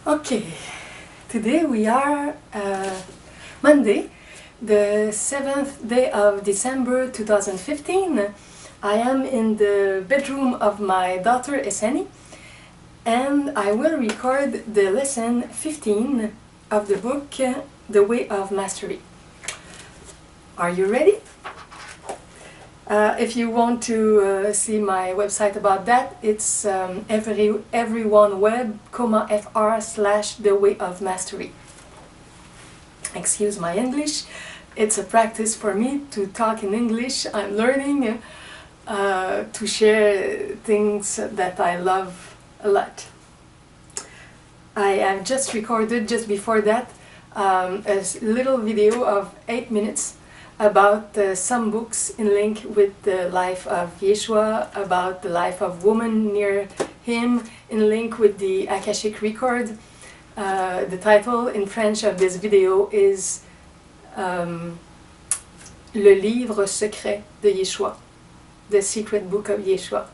Okay, today we are Monday, the 7th day of December 2015. I am in the bedroom of my daughter Eseni, and I will record the lesson 15 of the book The Way of Mastery. Are you ready? If you want to see my website about that, it's Everyoneweb, fr/The Way of Mastery. Excuse my English, it's a practice for me to talk in English. I'm learning to share things that I love a lot. I have just recorded, just before that, a little video of 8 minutes about some books in link with the life of Yeshua, about the life of woman near him, in link with the Akashic record. The title in French of this video is Le Livre Secret de Yeshua, the secret book of Yeshua.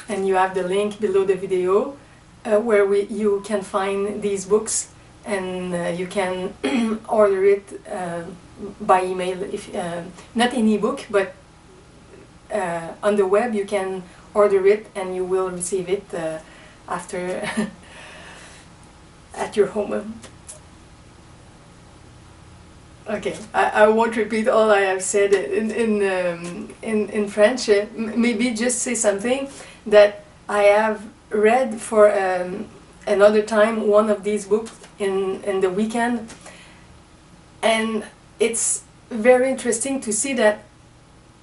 And you have the link below the video where you can find these books, and you can order it by email, if not in ebook, but on the web you can order it and you will receive it after at your home. Okay, I won't repeat all I have said in French. Maybe just say something that I have read for another time, one of these books in the weekend, and it's very interesting to see that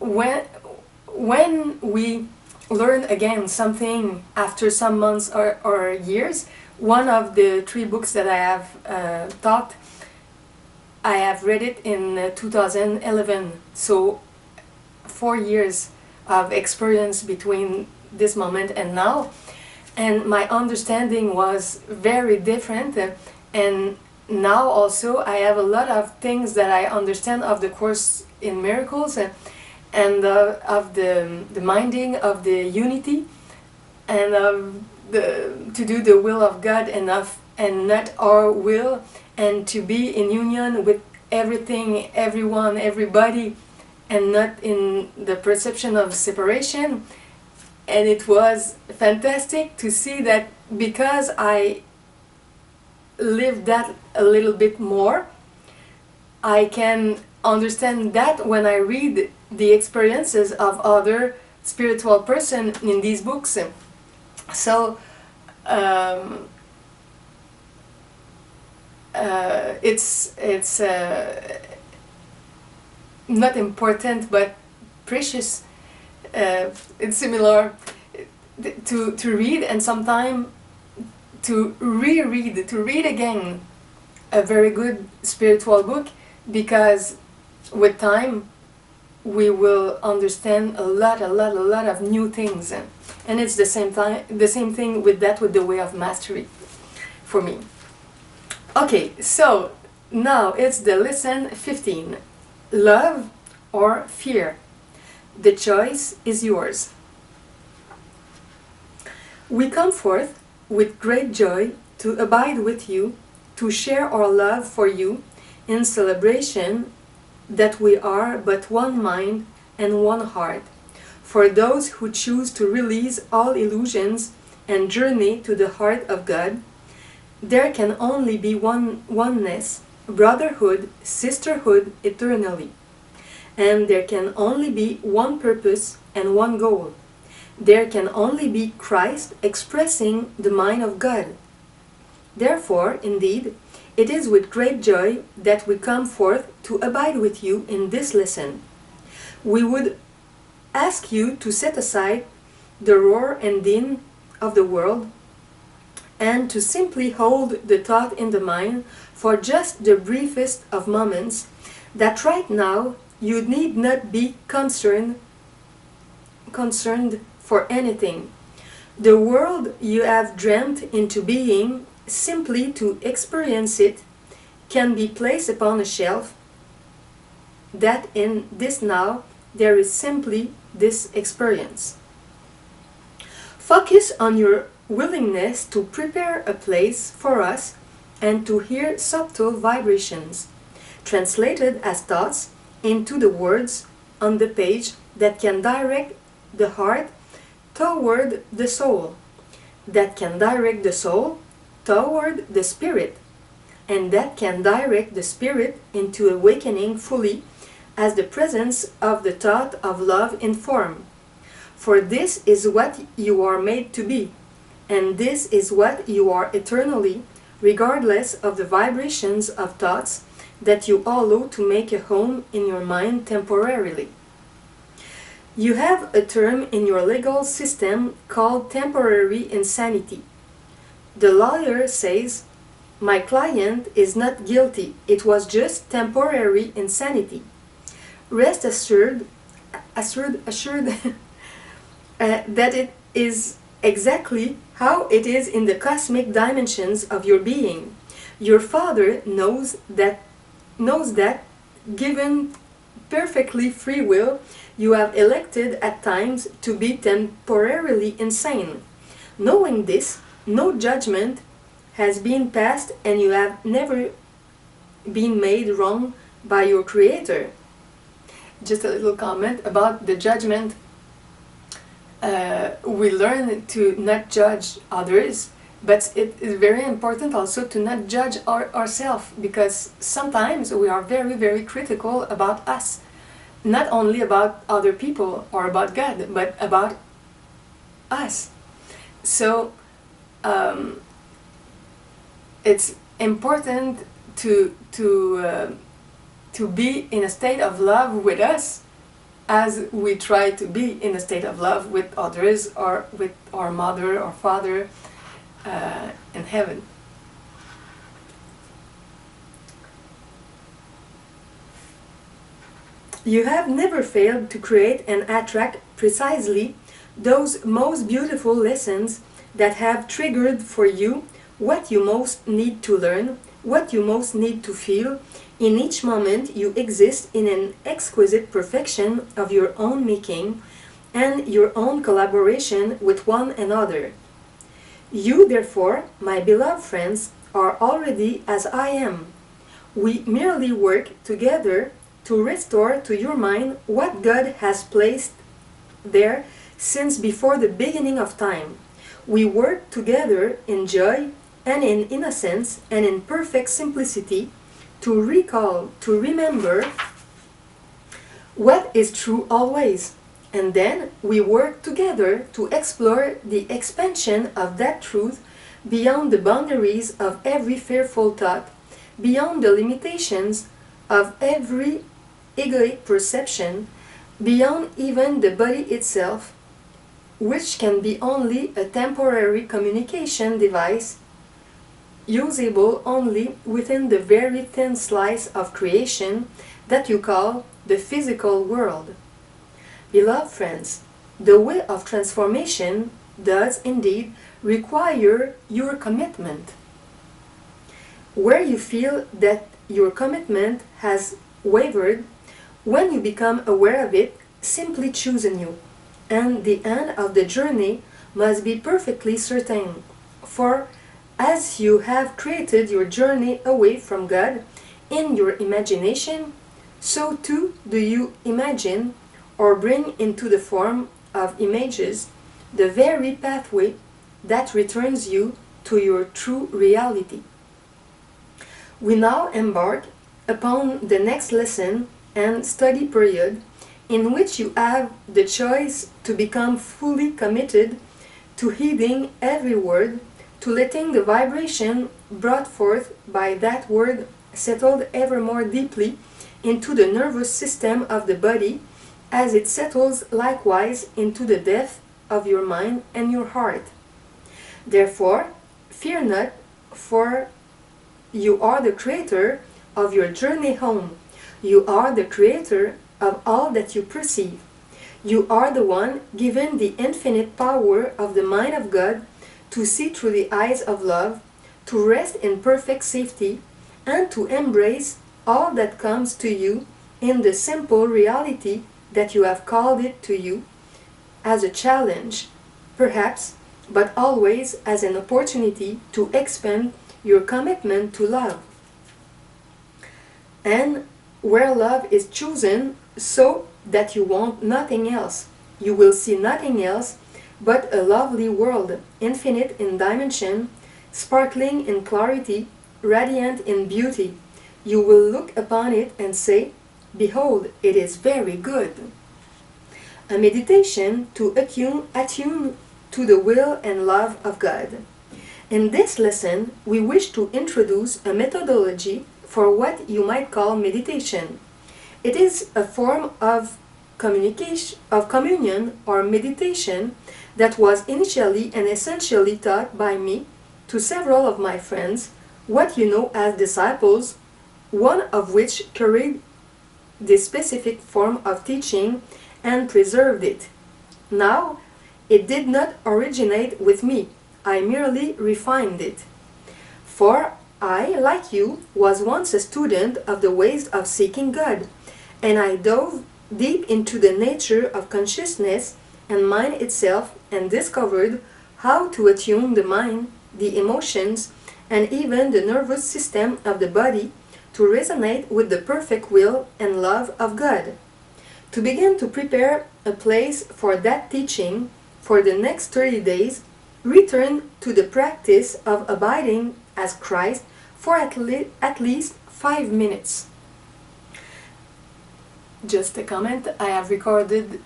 when we learn again something after some months or years. One of the 3 books that I have taught, I have read it in 2011, so 4 years of experience between this moment and now, and my understanding was very different. And now also I have a lot of things that I understand of the Course in Miracles, and of the minding of the unity, and of to do the will of God and not our will, and to be in union with everything, everyone, everybody, and not in the perception of separation. And it was fantastic to see that because I live that a little bit more, I can understand that when I read the experiences of other spiritual person in these books. So it's not important but precious. It's similar to read, and sometimes to reread, to read again a very good spiritual book, because with time we will understand a lot of new things, and it's the same thing with that, with the Way of Mastery for me. Okay, so now it's the lesson 15, love or fear. The choice is yours. We come forth with great joy to abide with you, to share our love for you in celebration that we are but one mind and one heart. For those who choose to release all illusions and journey to the heart of God, there can only be oneness, brotherhood, sisterhood eternally. And there can only be one purpose and one goal. There can only be Christ expressing the mind of God. Therefore, indeed, it is with great joy that we come forth to abide with you in this lesson. We would ask you to set aside the roar and din of the world, and to simply hold the thought in the mind for just the briefest of moments, that right now you need not be concerned for anything. The world you have dreamt into being, simply to experience it, can be placed upon a shelf, that in this now there is simply this experience. Focus on your willingness to prepare a place for us and to hear subtle vibrations, translated as thoughts into the words on the page that can direct the heart toward the soul, that can direct the soul toward the spirit, and that can direct the spirit into awakening fully as the presence of the thought of love in form. For this is what you are made to be, and this is what you are eternally, regardless of the vibrations of thoughts that you allow to make a home in your mind temporarily. You have a term in your legal system called temporary insanity. The lawyer says, "My client is not guilty, it was just temporary insanity." Rest assured that it is exactly how it is in the cosmic dimensions of your being. Your Father knows that, given perfectly free will, you have elected at times to be temporarily insane. Knowing this, no judgment has been passed and you have never been made wrong by your Creator. Just a little comment about the judgment. We learn to not judge others, but it is very important also to not judge ourselves, because sometimes we are very, very critical about us. Not only about other people or about God, but about us. So it's important to be in a state of love with us, as we try to be in a state of love with others or with our mother or father in heaven. You have never failed to create and attract precisely those most beautiful lessons that have triggered for you what you most need to learn, what you most need to feel. In each moment you exist in an exquisite perfection of your own making and your own collaboration with one another. You, therefore, my beloved friends, are already as I am. We merely work together to restore to your mind what God has placed there since before the beginning of time. We work together in joy and in innocence and in perfect simplicity to recall, to remember what is true always. And then we work together to explore the expansion of that truth beyond the boundaries of every fearful thought, beyond the limitations of every egoic perception, beyond even the body itself, which can be only a temporary communication device, usable only within the very thin slice of creation that you call the physical world. Beloved friends, the way of transformation does indeed require your commitment. Where you feel that your commitment has wavered, when you become aware of it, simply choose anew, and the end of the journey must be perfectly certain, for as you have created your journey away from God in your imagination, so too do you imagine or bring into the form of images the very pathway that returns you to your true reality. We now embark upon the next lesson and study period, in which you have the choice to become fully committed to heeding every word, to letting the vibration brought forth by that word settled ever more deeply into the nervous system of the body, as it settles likewise into the depth of your mind and your heart. Therefore, fear not, for you are the creator of your journey home. You are the creator of all that you perceive. You are the one given the infinite power of the mind of God to see through the eyes of love, to rest in perfect safety, and to embrace all that comes to you in the simple reality that you have called it to you as a challenge, perhaps but always as an opportunity to expand your commitment to love. And where love is chosen so that you want nothing else, you will see nothing else but a lovely world, infinite in dimension, sparkling in clarity, radiant in beauty. You will look upon it and say, "Behold, it is very good." A meditation to attune to the will and love of God. In this lesson, we wish to introduce a methodology for what you might call meditation. It is a form of communion or meditation that was initially and essentially taught by me to several of my friends, what you know as disciples, one of which carried this specific form of teaching and preserved it. Now, it did not originate with me, I merely refined it. For I, like you, was once a student of the ways of seeking God, and I dove deep into the nature of consciousness and mind itself and discovered how to attune the mind, the emotions, and even the nervous system of the body to resonate with the perfect will and love of God. To begin to prepare a place for that teaching for the next 30 days, return to the practice of abiding as Christ for at least 5 minutes. Just a comment, I have recorded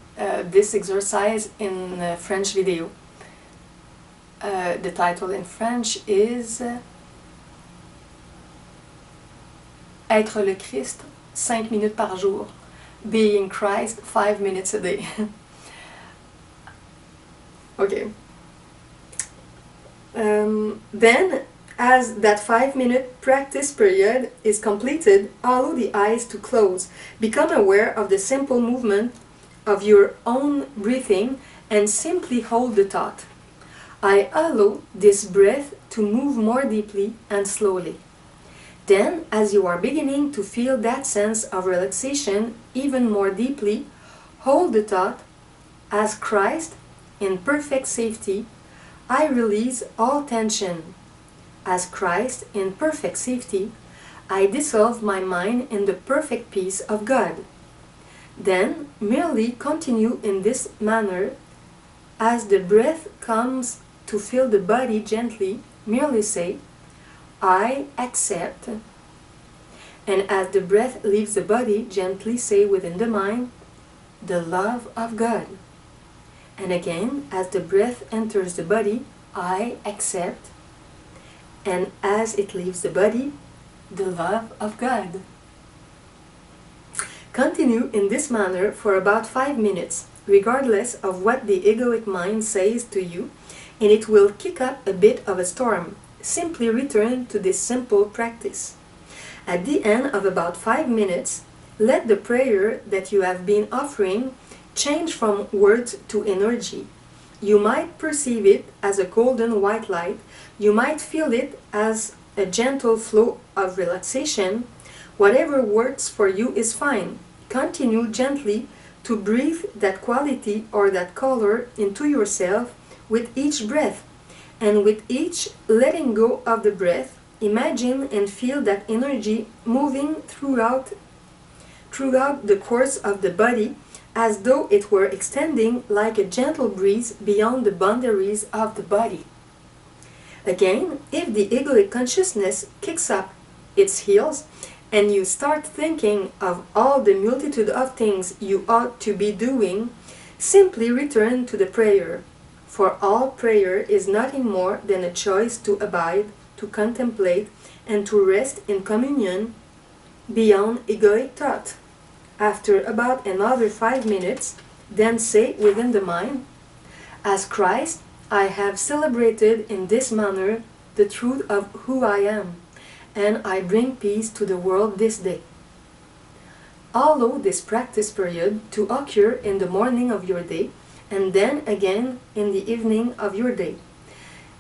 this exercise in a French video. The title in French is Être le Christ, 5 minutes par jour. Being Christ, 5 minutes a day. Okay. Then, as that 5-minute practice period is completed, allow the eyes to close. Become aware of the simple movement of your own breathing and simply hold the thought. I allow this breath to move more deeply and slowly. Then, as you are beginning to feel that sense of relaxation even more deeply, hold the thought, as Christ, in perfect safety, I release all tension. As Christ, in perfect safety, I dissolve my mind in the perfect peace of God. Then, merely continue in this manner. As the breath comes to fill the body gently, merely say, I accept. And as the breath leaves the body, gently say within the mind, the love of God. And again, as the breath enters the body, I accept. And as it leaves the body, the love of God. Continue in this manner for about 5 minutes, regardless of what the egoic mind says to you, and it will kick up a bit of a storm. Simply return to this simple practice. At the end of about 5 minutes, let the prayer that you have been offering change from words to energy. You might perceive it as a golden white light. You might feel it as a gentle flow of relaxation. Whatever works for you is fine. Continue gently to breathe that quality or that color into yourself with each breath. And with each letting go of the breath, imagine and feel that energy moving throughout the course of the body, as though it were extending like a gentle breeze beyond the boundaries of the body. Again, if the egoic consciousness kicks up its heels and you start thinking of all the multitude of things you ought to be doing, simply return to the prayer. For all prayer is nothing more than a choice to abide, to contemplate, and to rest in communion beyond egoic thought. After about another 5 minutes, then say within the mind, as Christ, I have celebrated in this manner the truth of who I am, and I bring peace to the world this day. Allow this practice period to occur in the morning of your day, and then again in the evening of your day.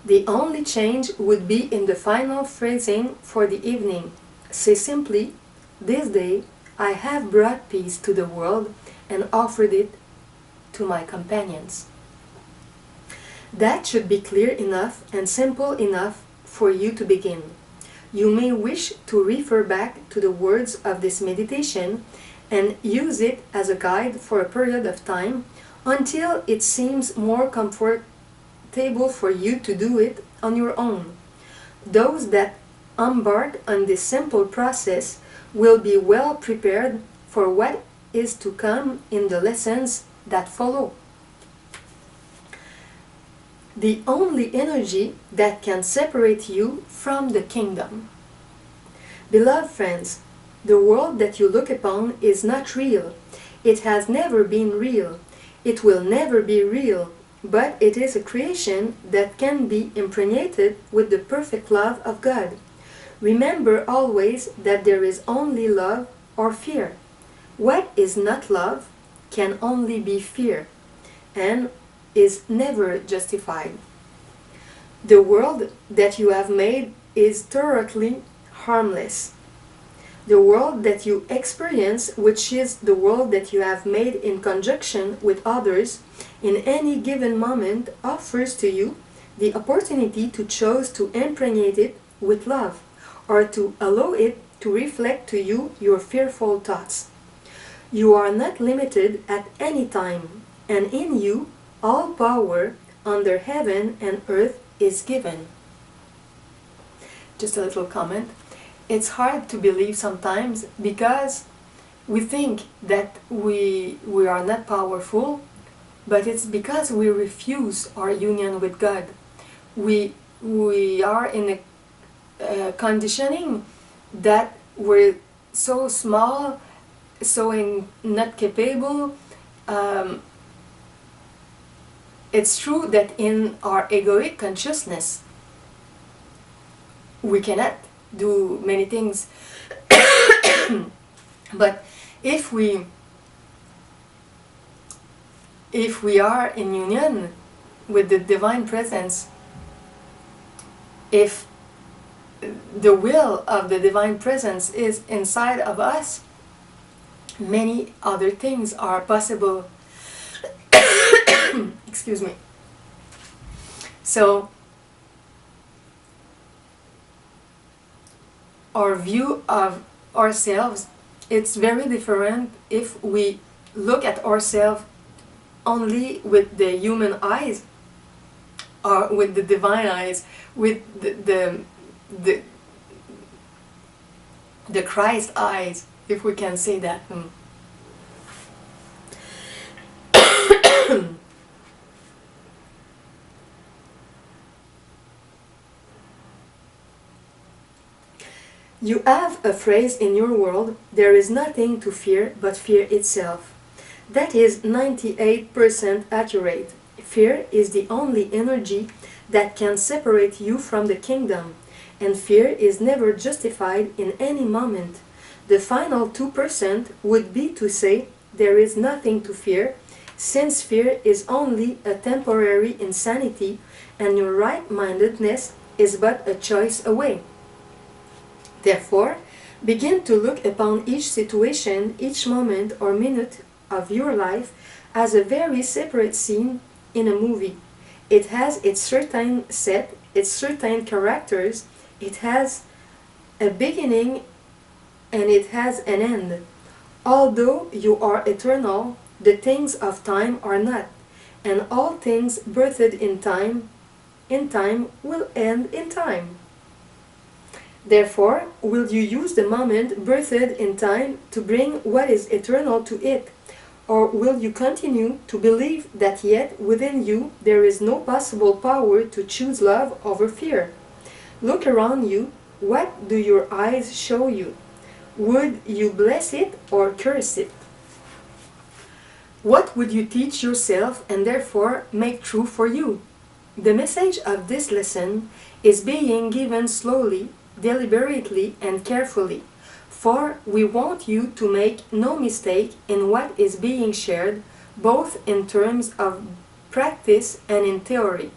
The only change would be in the final phrasing for the evening. Say simply, this day I have brought peace to the world and offered it to my companions. That should be clear enough and simple enough for you to begin. You may wish to refer back to the words of this meditation and use it as a guide for a period of time until it seems more comfortable for you to do it on your own. Those that embark on this simple process will be well prepared for what is to come in the lessons that follow. The only energy that can separate you from the kingdom. Beloved friends, the world that you look upon is not real. It has never been real. It will never be real, but it is a creation that can be impregnated with the perfect love of God. Remember always that there is only love or fear. What is not love can only be fear, and is never justified. The world that you have made is thoroughly harmless. The world that you experience, which is the world that you have made in conjunction with others, in any given moment offers to you the opportunity to choose to impregnate it with love, or to allow it to reflect to you your fearful thoughts. You are not limited at any time, and in you all power under heaven and earth is given. Just a little comment. It's hard to believe sometimes because we think that we are not powerful, but it's because we refuse our union with God. We are in a conditioning that we're so small, so not capable. It's true that in our egoic consciousness, we cannot do many things. But if we are in union with the Divine Presence, if the will of the Divine Presence is inside of us, many other things are possible. Excuse me. So, our view of ourselves, it's very different if we look at ourselves only with the human eyes or with the divine eyes, with the Christ eyes, if we can say that. You have a phrase in your world, there is nothing to fear but fear itself. That is 98% accurate. Fear is the only energy that can separate you from the kingdom, and fear is never justified in any moment. The final 2% would be to say there is nothing to fear, since fear is only a temporary insanity and your right-mindedness is but a choice away. Therefore, begin to look upon each situation, each moment or minute of your life as a very separate scene in a movie. It has its certain set, its certain characters, it has a beginning and it has an end. Although you are eternal, the things of time are not, and all things birthed in time will end in time. Therefore, will you use the moment birthed in time to bring what is eternal to it, or will you continue to believe that yet within you there is no possible power to choose love over fear? Look around you. What do your eyes show you? Would you bless it or curse it? What would you teach yourself and therefore make true for you? The message of this lesson is being given slowly, deliberately and carefully, for we want you to make no mistake in what is being shared, both in terms of practice and in theory.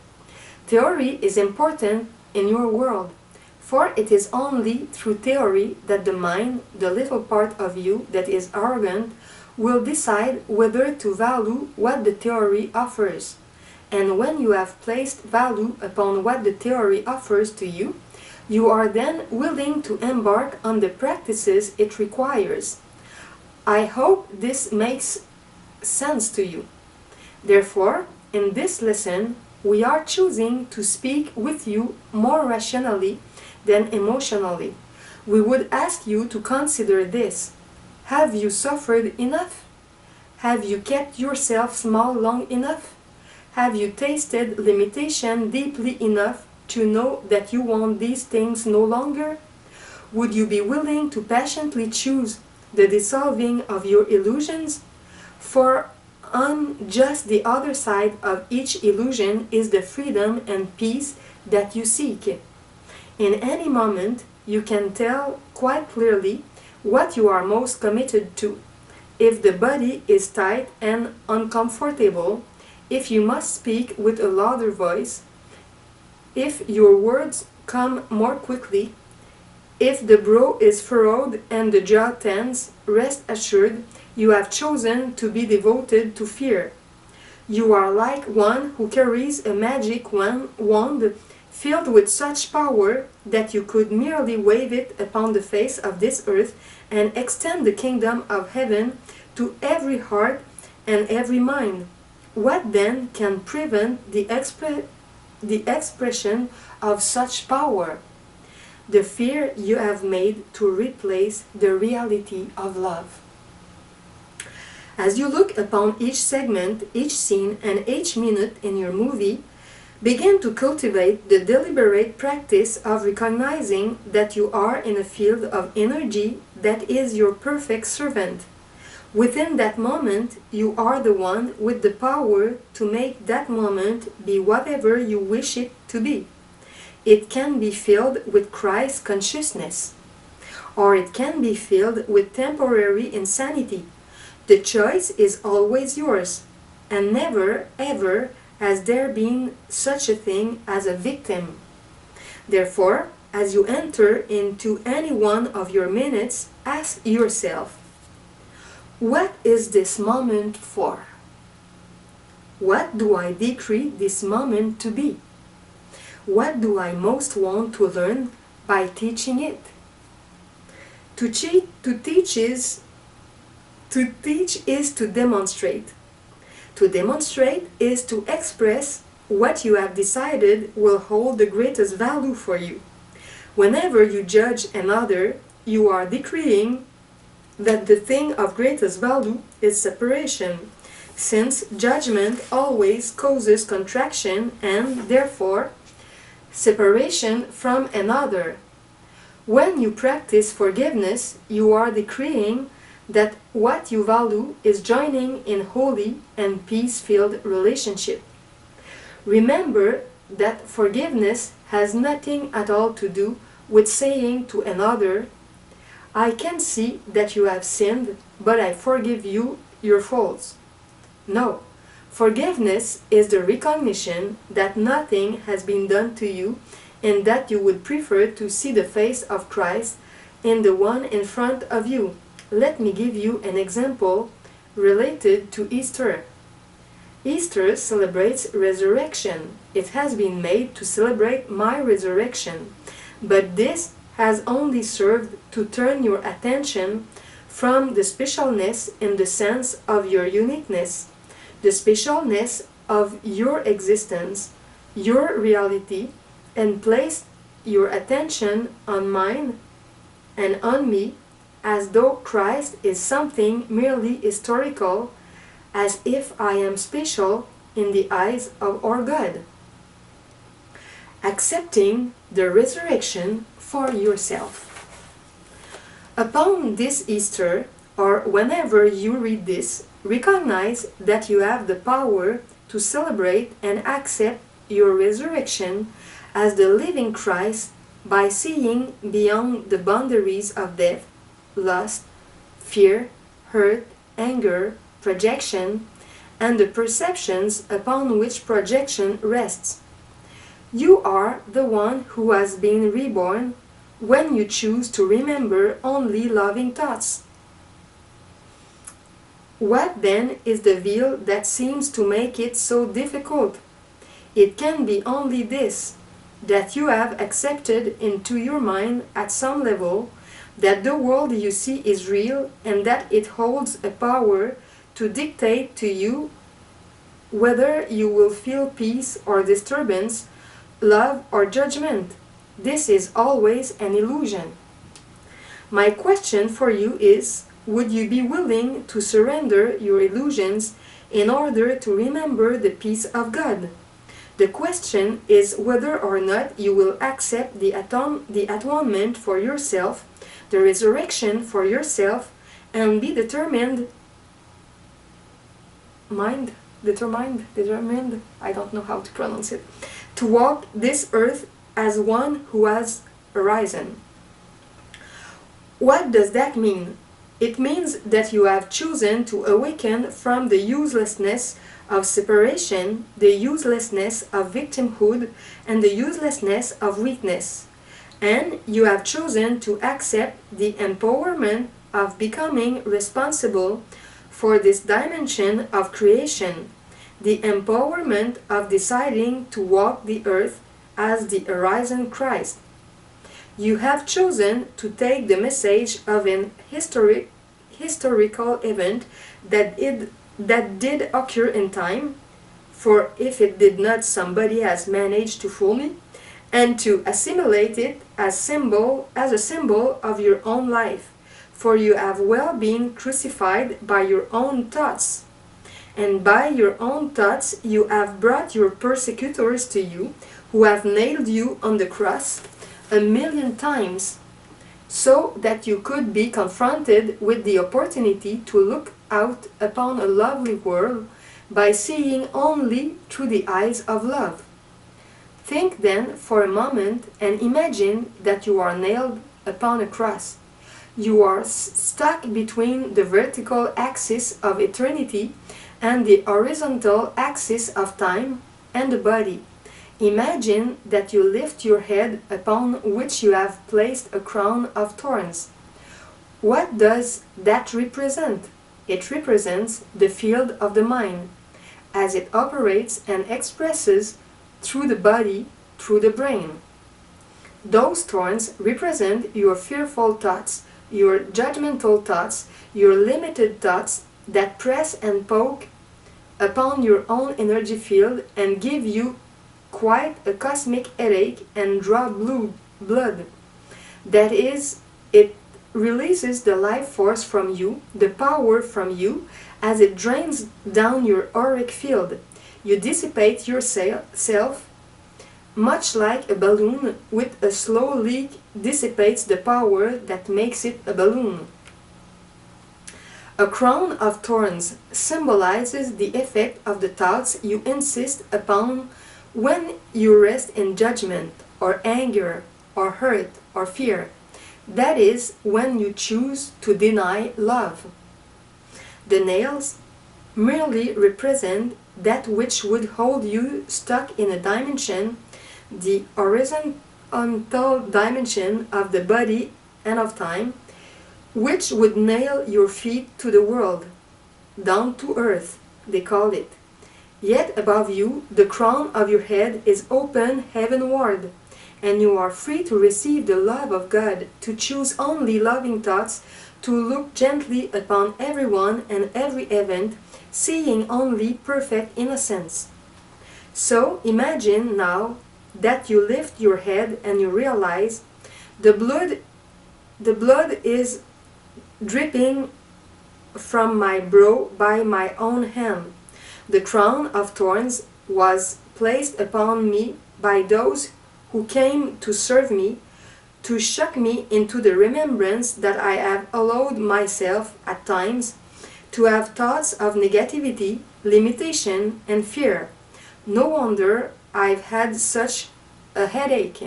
Theory is important in your world, for it is only through theory that the mind, the little part of you that is arrogant, will decide whether to value what the theory offers. and when you have placed value upon what the theory offers to you, you are then willing to embark on the practices it requires. I hope this makes sense to you. Therefore, in this lesson, we are choosing to speak with you more rationally than emotionally. We would ask you to consider this. Have you suffered enough? Have you kept yourself small long enough? Have you tasted limitation deeply enough to know that you want these things no longer? Would you be willing to patiently choose the dissolving of your illusions? For on just the other side of each illusion is the freedom and peace that you seek. In any moment, you can tell quite clearly what you are most committed to. If the body is tight and uncomfortable, if you must speak with a louder voice, if your words come more quickly, if the brow is furrowed and the jaw tense, rest assured you have chosen to be devoted to fear. You are like one who carries a magic wand filled with such power that you could merely wave it upon the face of this earth and extend the kingdom of heaven to every heart and every mind. What then can prevent the expression of such power? The fear you have made to replace the reality of love. As you look upon each segment, each scene, and each minute in your movie, begin to cultivate the deliberate practice of recognizing that you are in a field of energy that is your perfect servant. Within that moment, you are the one with the power to make that moment be whatever you wish it to be. It can be filled with Christ consciousness, or it can be filled with temporary insanity. The choice is always yours, and never, ever has there been such a thing as a victim. Therefore, as you enter into any one of your minutes, ask yourself, what is this moment for? What do I decree this moment to be? What do I most want to learn by teaching it? To teach is to demonstrate. To demonstrate is to express what you have decided will hold the greatest value for you. Whenever you judge another, you are decreeing that the thing of greatest value is separation, since judgment always causes contraction and, therefore, separation from another. When you practice forgiveness, you are decreeing that what you value is joining in holy and peace-filled relationship. Remember that forgiveness has nothing at all to do with saying to another, I can see that you have sinned, but I forgive you your faults. No, forgiveness is the recognition that nothing has been done to you and that you would prefer to see the face of Christ in the one in front of you. Let me give you an example related to Easter. Easter celebrates resurrection. It has been made to celebrate my resurrection, but this has only served to turn your attention from the specialness in the sense of your uniqueness, the specialness of your existence, your reality, and place your attention on mine and on me, as though Christ is something merely historical, as if I am special in the eyes of our God. Accepting the resurrection for yourself. Upon this Easter, or whenever you read this, recognize that you have the power to celebrate and accept your resurrection as the living Christ by seeing beyond the boundaries of death, lust, fear, hurt, anger, projection, and the perceptions upon which projection rests. You are the one who has been reborn when you choose to remember only loving thoughts. What then is the veil that seems to make it so difficult It can be only this, that you have accepted into your mind at some level that the world you see is real and that it holds a power to dictate to you whether you will feel peace or disturbance, love or judgment. This is always an illusion. My question for you is, would you be willing to surrender your illusions in order to remember the peace of God? The question is whether or not you will accept the atonement for yourself, the resurrection for yourself, and be determined, I don't know how to pronounce it, to walk this earth as one who has arisen. What does that mean? It means that you have chosen to awaken from the uselessness of separation, the uselessness of victimhood, and the uselessness of weakness. And you have chosen to accept the empowerment of becoming responsible for this dimension of creation, the empowerment of deciding to walk the earth as the arisen Christ. You have chosen to take the message of an historical event that did occur in time, for if it did not, somebody has managed to fool me, and to assimilate it as a symbol of your own life, for you have well been crucified by your own thoughts. And by your own thoughts you have brought your persecutors to you, who have nailed you on the cross 1,000,000 times, so that you could be confronted with the opportunity to look out upon a lovely world by seeing only through the eyes of love. Think then for a moment and imagine that you are nailed upon a cross. You are stuck between the vertical axis of eternity and the horizontal axis of time and the body. Imagine that you lift your head upon which you have placed a crown of thorns. What does that represent? It represents the field of the mind, as it operates and expresses through the body, through the brain. Those thorns represent your fearful thoughts, your judgmental thoughts, your limited thoughts that press and poke upon your own energy field and give you quite a cosmic headache and draw blood. That is, it releases the life force from you, the power from you, as it drains down your auric field. You dissipate yourself, much like a balloon with a slow leak dissipates the power that makes it a balloon. A crown of thorns symbolizes the effect of the thoughts you insist upon when you rest in judgment, or anger, or hurt, or fear. That is, when you choose to deny love. The nails merely represent that which would hold you stuck in a dimension, the horizontal dimension of the body and of time, which would nail your feet to the world, down to earth, they call it. Yet above you, the crown of your head is open heavenward, and you are free to receive the love of God, to choose only loving thoughts, to look gently upon everyone and every event, seeing only perfect innocence. So imagine now that you lift your head and you realize the blood is dripping from my brow by my own hand. The crown of thorns was placed upon me by those who came to serve me, to shock me into the remembrance that I have allowed myself at times to have thoughts of negativity, limitation, and fear. No wonder I've had such a headache.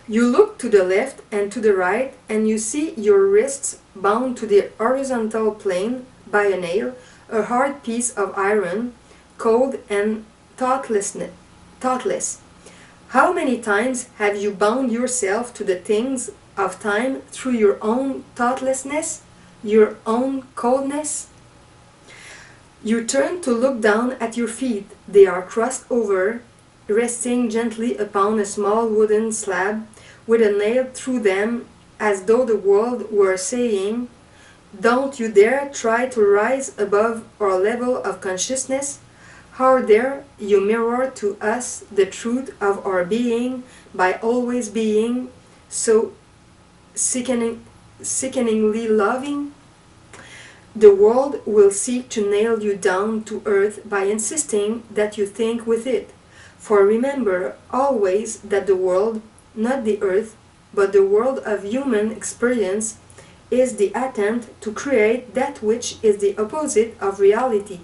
You look to the left and to the right, and you see your wrists bound to the horizontal plane by a nail, a hard piece of iron, cold and thoughtless. How many times have you bound yourself to the things of time through your own thoughtlessness, your own coldness? You turn to look down at your feet. They are crossed over, resting gently upon a small wooden slab with a nail through them, as though the world were saying, "Don't you dare try to rise above our level of consciousness? How dare you mirror to us the truth of our being by always being so sickeningly loving?" The world will seek to nail you down to earth by insisting that you think with it. For remember always that the world, not the earth, but the world of human experience, is the attempt to create that which is the opposite of reality,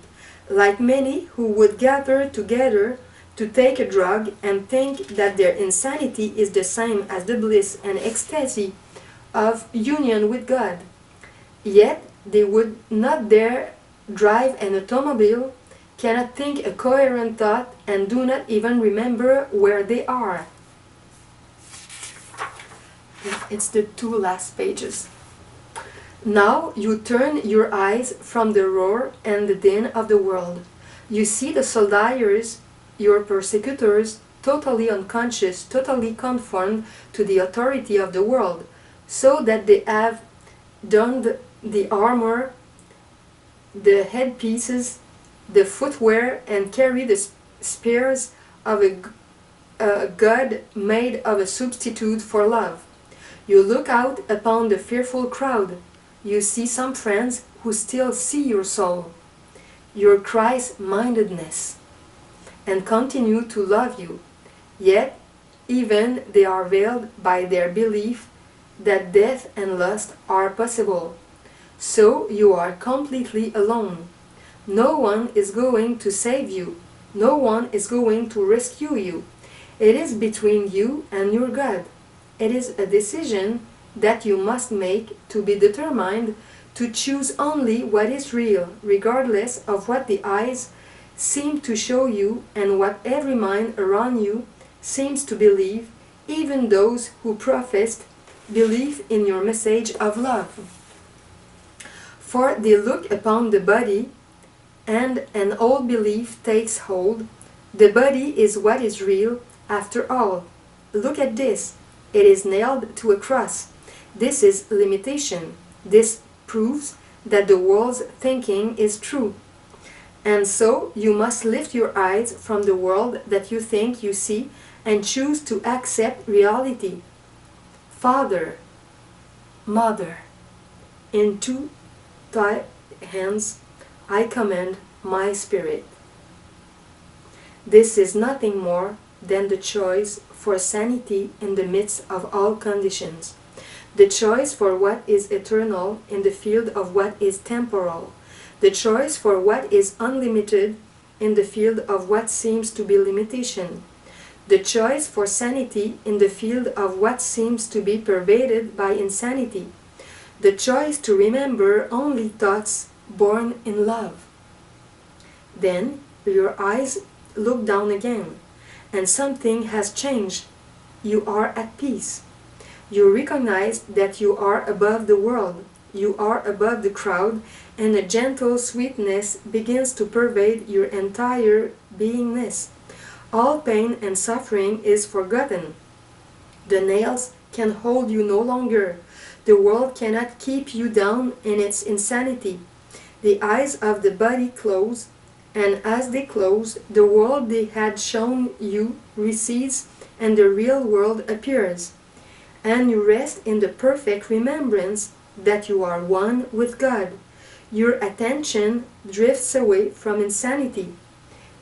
like many who would gather together to take a drug and think that their insanity is the same as the bliss and ecstasy of union with God. Yet they would not dare drive an automobile, cannot think a coherent thought, and do not even remember where they are. It's the two last pages. Now you turn your eyes from the roar and the din of the world. You see the soldiers, your persecutors, totally unconscious, totally conformed to the authority of the world, so that they have donned the armor, the headpieces, the footwear, and carry the spears of a god made of a substitute for love. You look out upon the fearful crowd. You see some friends who still see your soul, your Christ-mindedness, and continue to love you. Yet, even they are veiled by their belief that death and lust are possible. So you are completely alone. No one is going to save you. No one is going to rescue you. It is between you and your God. It is a decision that you must make, to be determined to choose only what is real, regardless of what the eyes seem to show you and what every mind around you seems to believe, even those who professed belief in your message of love. For they look upon the body, and an old belief takes hold. The body is what is real, after all. Look at this. It is nailed to a cross. This is limitation. This proves that the world's thinking is true. And so you must lift your eyes from the world that you think you see and choose to accept reality. Father, Mother, into thy hands I commend my spirit. This is nothing more than the choice for sanity in the midst of all conditions, the choice for what is eternal in the field of what is temporal, the choice for what is unlimited in the field of what seems to be limitation, the choice for sanity in the field of what seems to be pervaded by insanity, the choice to remember only thoughts born in love. Then your eyes look down again, and something has changed. You are at peace. You recognize that you are above the world, you are above the crowd, and a gentle sweetness begins to pervade your entire beingness. All pain and suffering is forgotten. The nails can hold you no longer. The world cannot keep you down in its insanity. The eyes of the body close, and as they close, the world they had shown you recedes, and the real world appears. And you rest in the perfect remembrance that you are one with God. Your attention drifts away from insanity.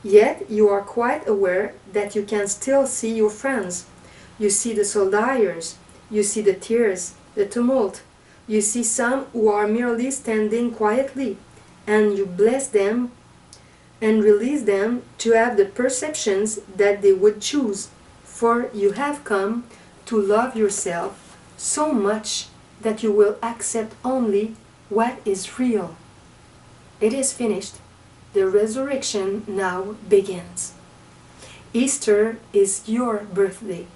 Yet you are quite aware that you can still see your friends. You see the soldiers, you see the tears, the tumult. You see some who are merely standing quietly, and you bless them and release them to have the perceptions that they would choose, for you have come to love yourself so much that you will accept only what is real. It is finished. The resurrection now begins. Easter is your birthday.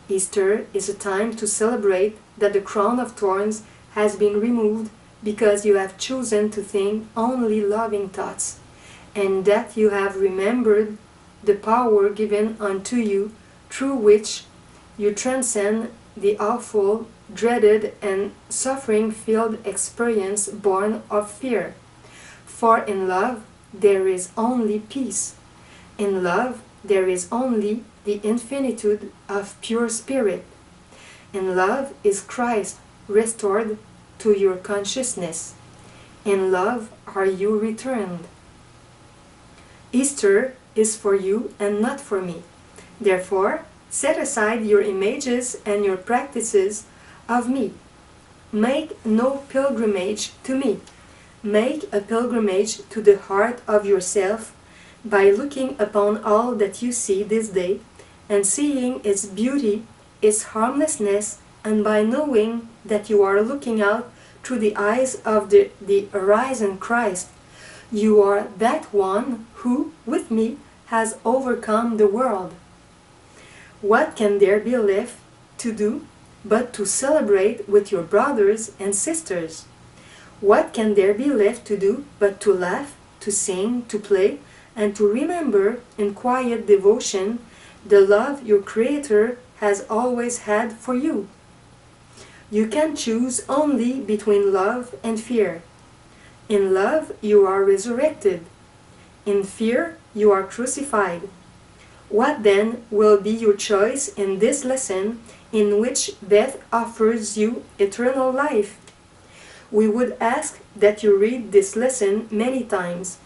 Easter is a time to celebrate that the crown of thorns has been removed because you have chosen to think only loving thoughts. and that you have remembered the power given unto you, through which you transcend the awful, dreaded, and suffering-filled experience born of fear. For in love there is only peace. In love there is only the infinitude of pure spirit. In love is Christ restored to your consciousness. In love are you returned. Easter is for you and not for me. Therefore, set aside your images and your practices of me. Make no pilgrimage to me. Make a pilgrimage to the heart of yourself by looking upon all that you see this day and seeing its beauty, its harmlessness, and by knowing that you are looking out through the eyes of the arisen Christ, you are that one who, with me, has overcome the world. What can there be left to do but to celebrate with your brothers and sisters? What can there be left to do but to laugh, to sing, to play, and to remember in quiet devotion the love your Creator has always had for you? You can choose only between love and fear. In love you are resurrected. In fear you are crucified. What then will be your choice in this lesson in which death offers you eternal life? We would ask that you read this lesson many times,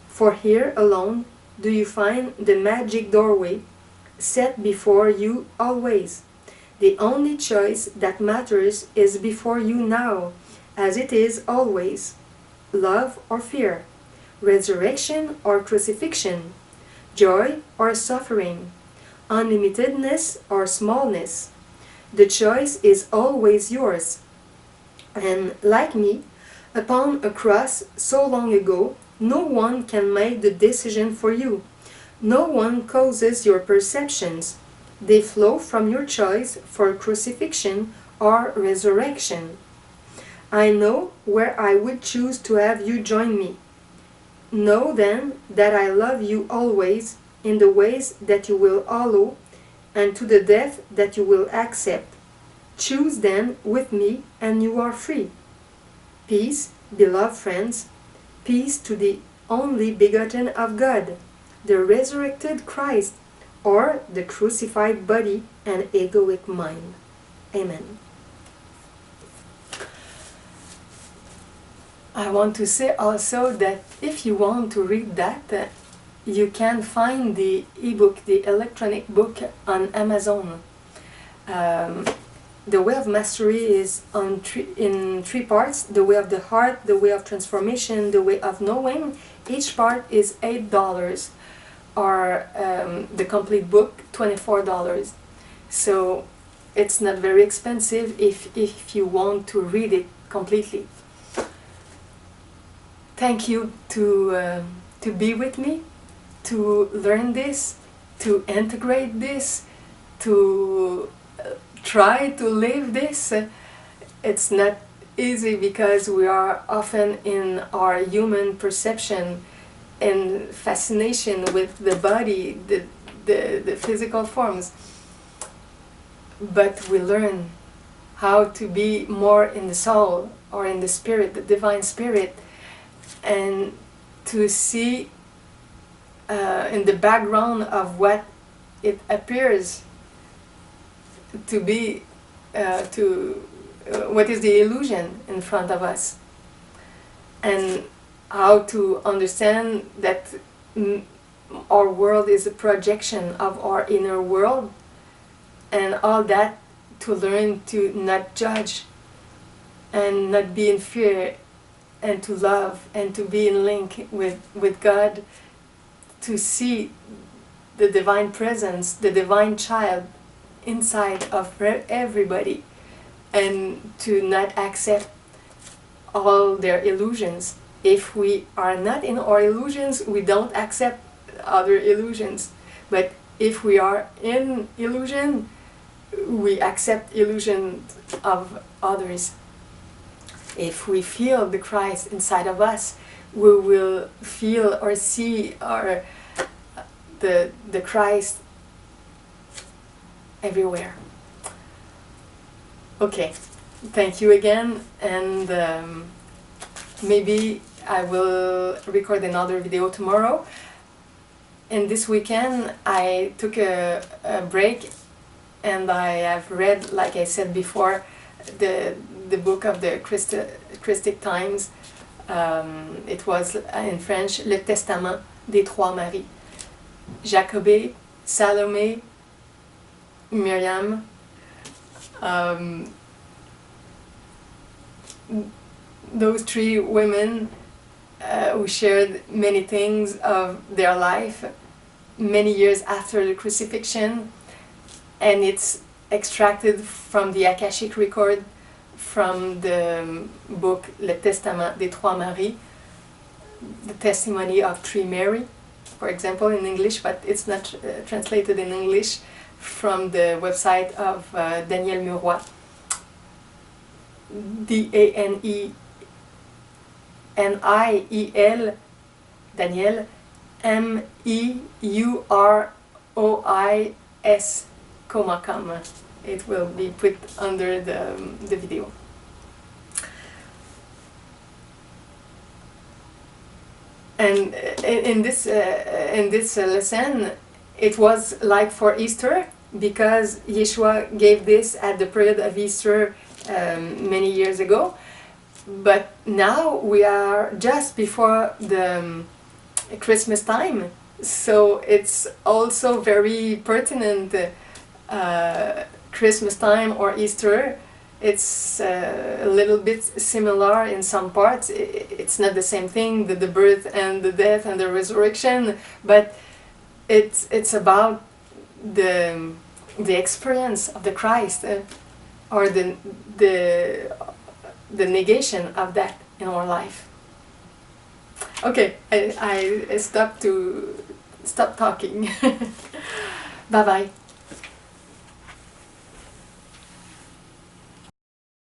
for here alone do you find the magic doorway set before you always. The only choice that matters is before you now, as it is always: love or fear, resurrection or crucifixion, joy or suffering, unlimitedness or smallness. The choice is always yours. And like me, upon a cross so long ago, no one can make the decision for you. No one causes your perceptions. They flow from your choice for crucifixion or resurrection. I know where I would choose to have you join me. Know then that I love you always in the ways that you will follow and to the death that you will accept. Choose then with me and you are free. Peace, beloved friends, peace to the only begotten of God, the resurrected Christ, or the crucified body and egoic mind. Amen. I want to say also that if you want to read that, you can find the ebook, the electronic book, on Amazon. The Way of Mastery is in three parts: the Way of the Heart, the Way of Transformation, the Way of Knowing. Each part is $8, or the complete book $24. So it's not very expensive if you want to read it completely. Thank you to be with me, to learn this, to integrate this, to try to live this. It's not easy because we are often in our human perception and fascination with the body, the physical forms. But we learn how to be more in the soul or in the spirit, the divine spirit, and to see in the background of what it appears to be, what is the illusion in front of us, and how to understand that our world is a projection of our inner world, and all that, to learn to not judge and not be in fear, and to love and to be in link with God, to see the divine presence, the divine child inside of everybody, and to not accept all their illusions. If we are not in our illusions, we don't accept other illusions. But if we are in illusion, we accept illusions of others. If we feel the Christ inside of us, we will feel or see the Christ everywhere. Okay, thank you again, and maybe I will record another video tomorrow. And this weekend I took a break, and I have read, like I said before, the book of the Christic Times. It was in French, Le Testament des Trois Maries. Jacobé, Salomé, Miriam. Those three women who shared many things of their life many years after the crucifixion, and it's extracted from the Akashic record from the book Le Testament des Trois Maries, the testimony of three Mary, for example, in English, but it's not translated in English, from the website of Daniel Muroy, Daniel, Daniel, Meurois, .com. It will be put under the video. And in this lesson, it was like for Easter, because Yeshua gave this at the period of Easter many years ago. But now we are just before the Christmas time, so it's also very pertinent. Christmas time or Easter, it's a little bit similar in some parts. It's not the same thing, the birth and the death and the resurrection, but it's about the experience of the Christ, or the negation of that in our life. Okay, I stop talking. Bye bye.